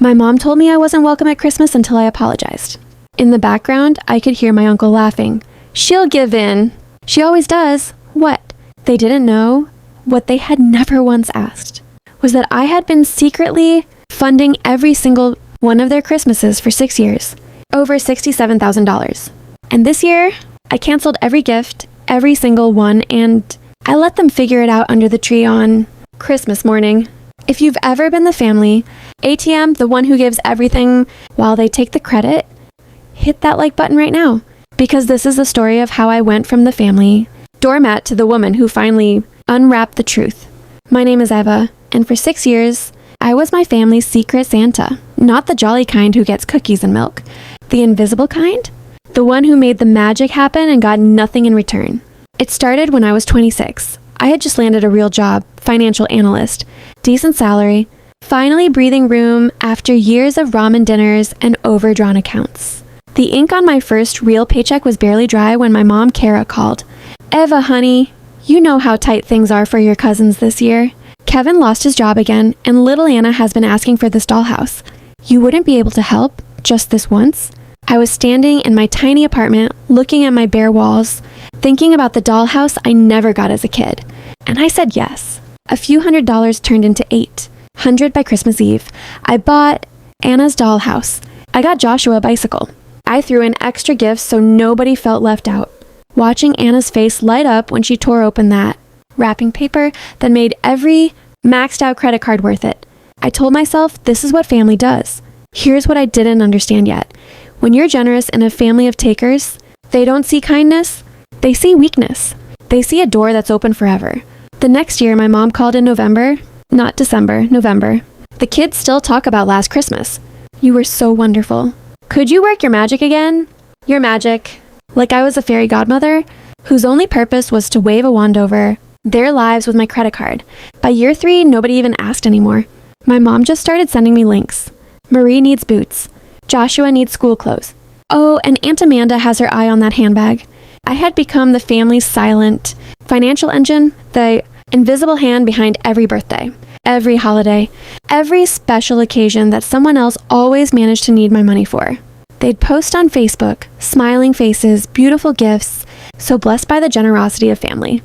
My mom told me I wasn't welcome at Christmas until I apologized. In the background, I could hear my uncle laughing. She'll give in. She always does. What? They didn't know, what they had never once asked, was that I had been secretly funding every single one of their Christmases for 6 years, over $67,000. And this year, I canceled every gift, every single one, and I let them figure it out under the tree on Christmas morning. If you've ever been the family, ATM, the one who gives everything while they take the credit, hit that like button right now, because this is the story of how I went from the family doormat to the woman who finally unwrapped the truth. My name is Eva, and for 6 years, I was my family's secret Santa. Not the jolly kind who gets cookies and milk. The invisible kind? The one who made the magic happen and got nothing in return. It started when I was 26. I had just landed a real job, financial analyst, decent salary, finally breathing room after years of ramen dinners and overdrawn accounts. The ink on my first real paycheck was barely dry when my mom, Kara, called. Eva, honey, you know how tight things are for your cousins this year. Kevin lost his job again, and little Anna has been asking for this dollhouse. You wouldn't be able to help, just this once? I was standing in my tiny apartment, looking at my bare walls, thinking about the dollhouse I never got as a kid. And I said yes. A few $100s turned into $800 by Christmas Eve. I bought Anna's dollhouse. I got Joshua a bicycle. I threw in extra gifts so nobody felt left out. Watching Anna's face light up when she tore open that wrapping paper that made every maxed out credit card worth it. I told myself this is what family does. Here's what I didn't understand yet. When you're generous in a family of takers, they don't see kindness, they see weakness. They see a door that's open forever. The next year, my mom called in November, not December, November. The kids still talk about last Christmas. You were so wonderful. Could you work your magic again? Your magic. Like I was a fairy godmother whose only purpose was to wave a wand over their lives with my credit card. By year 3, nobody even asked anymore. My mom just started sending me links. Marie needs boots. Joshua needs school clothes. Oh, and Aunt Amanda has her eye on that handbag. I had become the family's silent financial engine, the invisible hand behind every birthday, every holiday, every special occasion that someone else always managed to need my money for. They'd post on Facebook, smiling faces, beautiful gifts, so blessed by the generosity of family.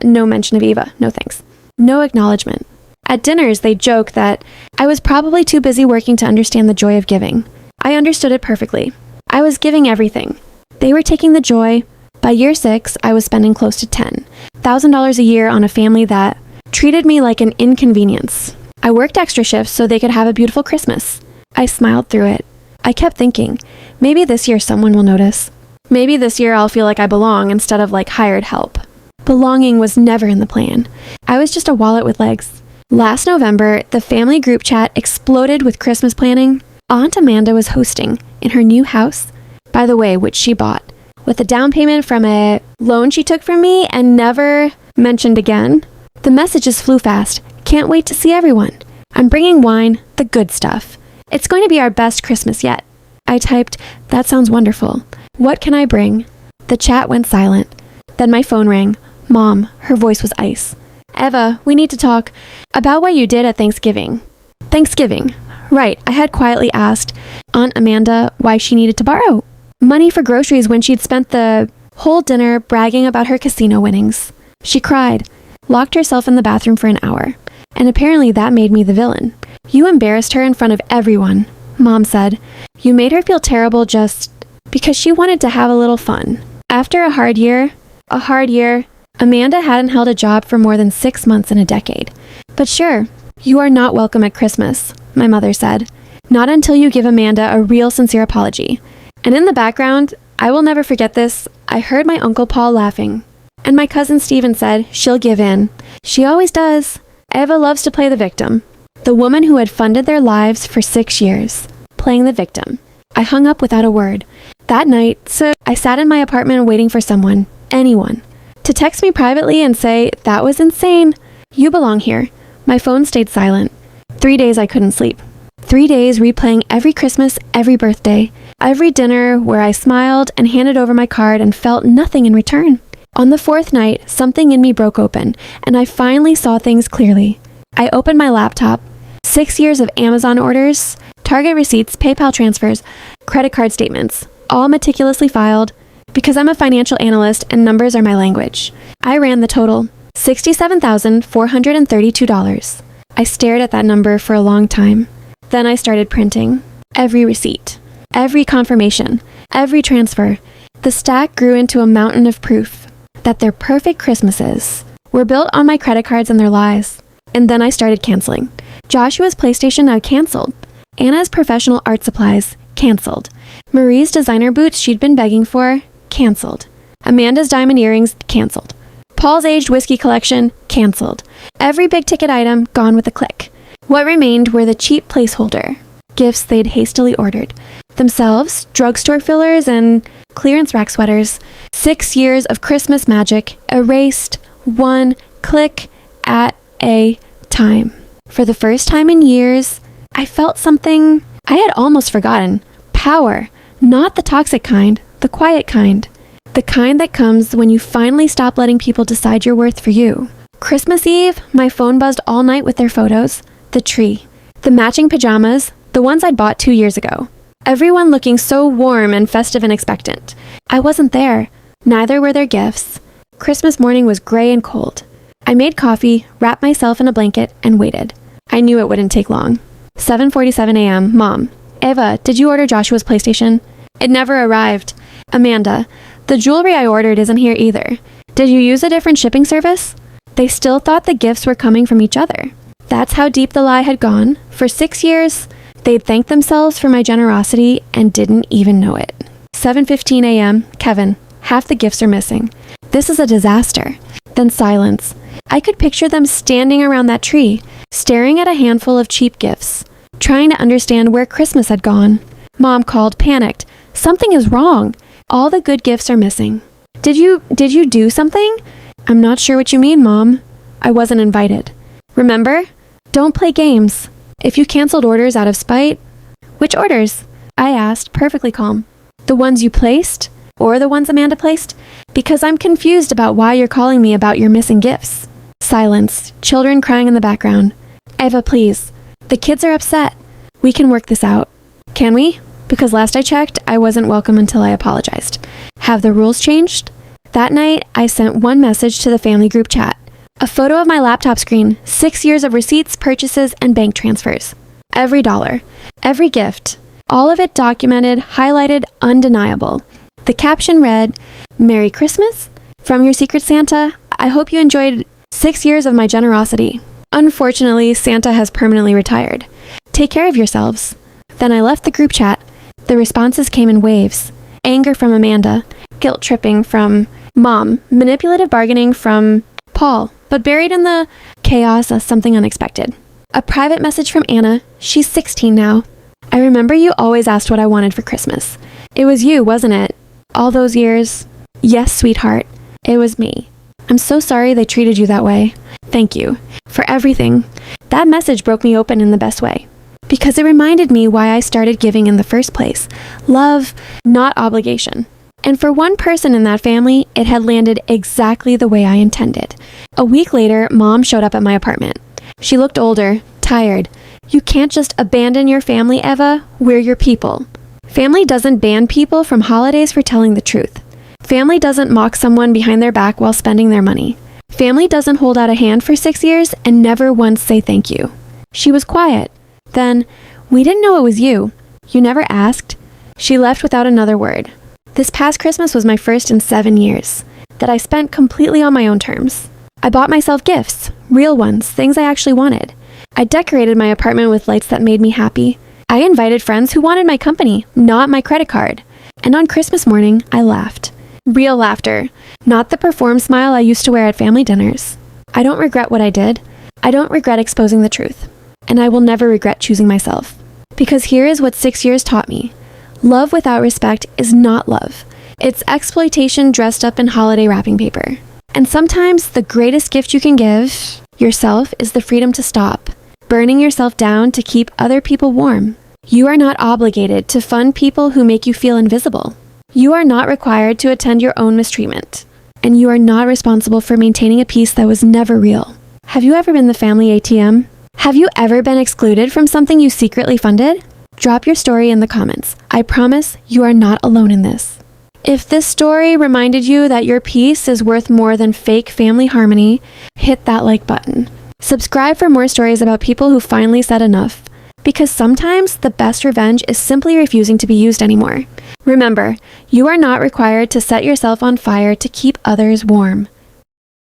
No mention of Eva, no thanks. No acknowledgement. At dinners, they'd joke that I was probably too busy working to understand the joy of giving. I understood it perfectly. I was giving everything. They were taking the joy. By year 6, I was spending close to $10,000 a year on a family that treated me like an inconvenience. I worked extra shifts so they could have a beautiful Christmas. I smiled through it. I kept thinking, maybe this year someone will notice. Maybe this year I'll feel like I belong instead of like hired help. Belonging was never in the plan. I was just a wallet with legs. Last November, the family group chat exploded with Christmas planning. Aunt Amanda was hosting in her new house, by the way, which she bought, with a down payment from a loan she took from me and never mentioned again. The messages flew fast. Can't wait to see everyone. I'm bringing wine, the good stuff. It's going to be our best Christmas yet. I typed, that sounds wonderful. What can I bring? The chat went silent. Then my phone rang. Mom, her voice was ice. Eva, we need to talk about what you did at Thanksgiving. Thanksgiving. Right, I had quietly asked Aunt Amanda why she needed to borrow money for groceries when she'd spent the whole dinner bragging about her casino winnings. She cried, locked herself in the bathroom for an hour, and apparently that made me the villain. You embarrassed her in front of everyone, Mom said. You made her feel terrible just because she wanted to have a little fun. After a hard year, Amanda hadn't held a job for more than 6 months in a decade. But sure, you are not welcome at Christmas, my mother said. Not until you give Amanda a real sincere apology. And in the background, I will never forget this, I heard my Uncle Paul laughing. And my cousin Stephen said, she'll give in. She always does. Eva loves to play the victim. The woman who had funded their lives for 6 years, playing the victim. I hung up without a word. That night, so I sat in my apartment waiting for someone, anyone, to text me privately and say, that was insane. You belong here. My phone stayed silent. 3 days I couldn't sleep. 3 days replaying every Christmas, every birthday, every dinner where I smiled and handed over my card and felt nothing in return. On the 4th night, something in me broke open, and I finally saw things clearly. I opened my laptop. 6 years of Amazon orders, Target receipts, PayPal transfers, credit card statements, all meticulously filed because I'm a financial analyst and numbers are my language. I ran the total, $67,432. I stared at that number for a long time. Then I started printing. Every receipt, every confirmation, every transfer. The stack grew into a mountain of proof that their perfect Christmases were built on my credit cards and their lies. And then I started canceling. Joshua's PlayStation Now canceled. Anna's professional art supplies canceled. Marie's designer boots she'd been begging for canceled. Amanda's diamond earrings canceled. Paul's aged whiskey collection canceled. Every big ticket item gone with a click. What remained were the cheap placeholder gifts they'd hastily ordered. Themselves, drugstore fillers, and clearance rack sweaters. 6 years of Christmas magic erased one click at a time. For the first time in years, I felt something I had almost forgotten. Power. Not the toxic kind, the quiet kind. The kind that comes when you finally stop letting people decide your worth for you. Christmas Eve, my phone buzzed all night with their photos. The tree. The matching pajamas, the ones I'd bought 2 years ago. Everyone looking so warm and festive and expectant. I wasn't there. Neither were their gifts. Christmas morning was gray and cold. I made coffee, wrapped myself in a blanket, and waited. I knew it wouldn't take long. 7:47 a.m. Mom. Eva, did you order Joshua's PlayStation? It never arrived. Amanda. The jewelry I ordered isn't here either. Did you use a different shipping service? They still thought the gifts were coming from each other. That's how deep the lie had gone. For 6 years, they'd thanked themselves for my generosity and didn't even know it. 7:15 a.m. Kevin. Half the gifts are missing. This is a disaster. Then silence. I could picture them standing around that tree, staring at a handful of cheap gifts, trying to understand where Christmas had gone. Mom called, panicked. Something is wrong. All the good gifts are missing. Did you do something? I'm not sure what you mean, Mom. I wasn't invited. Remember? Don't play games. If you canceled orders out of spite. Which orders? I asked, perfectly calm. The ones you placed? Or the ones Amanda placed? Because I'm confused about why you're calling me about your missing gifts. Silence. Children crying in the background. Eva, please. The kids are upset. We can work this out. Can we? Because last I checked, I wasn't welcome until I apologized. Have the rules changed? That night, I sent one message to the family group chat. A photo of my laptop screen, 6 years of receipts, purchases, and bank transfers. Every dollar. Every gift. All of it documented, highlighted, undeniable. The caption read, Merry Christmas? From your Secret Santa, I hope you enjoyed 6 years of my generosity. Unfortunately, Santa has permanently retired. Take care of yourselves. Then I left the group chat. The responses came in waves. Anger from Amanda, guilt tripping from Mom, manipulative bargaining from Paul, but buried in the chaos is something unexpected. A private message from Anna. She's 16 now. I remember you always asked what I wanted for Christmas. It was you, wasn't it? All those years. Yes, sweetheart. It was me. I'm so sorry they treated you that way. Thank you for everything. That message broke me open in the best way. Because it reminded me why I started giving in the first place. Love, not obligation. And for one person in that family, it had landed exactly the way I intended. A week later, Mom showed up at my apartment. She looked older, tired. You can't just abandon your family, Eva. We're your people. Family doesn't ban people from holidays for telling the truth. Family doesn't mock someone behind their back while spending their money. Family doesn't hold out a hand for 6 years and never once say thank you. She was quiet. Then, we didn't know it was you. You never asked. She left without another word. This past Christmas was my first in 7 years, that I spent completely on my own terms. I bought myself gifts, real ones, things I actually wanted. I decorated my apartment with lights that made me happy. I invited friends who wanted my company, not my credit card. And on Christmas morning, I laughed. Real laughter, not the performed smile I used to wear at family dinners. I don't regret what I did. I don't regret exposing the truth. And I will never regret choosing myself. Because here is what 6 years taught me. Love without respect is not love. It's exploitation dressed up in holiday wrapping paper. And sometimes the greatest gift you can give yourself is the freedom to stop, burning yourself down to keep other people warm. You are not obligated to fund people who make you feel invisible. You are not required to attend your own mistreatment. And you are not responsible for maintaining a peace that was never real. Have you ever been the family ATM? Have you ever been excluded from something you secretly funded? Drop your story in the comments. I promise you are not alone in this. If this story reminded you that your peace is worth more than fake family harmony, hit that like button. Subscribe for more stories about people who finally said enough. Because sometimes the best revenge is simply refusing to be used anymore. Remember, you are not required to set yourself on fire to keep others warm.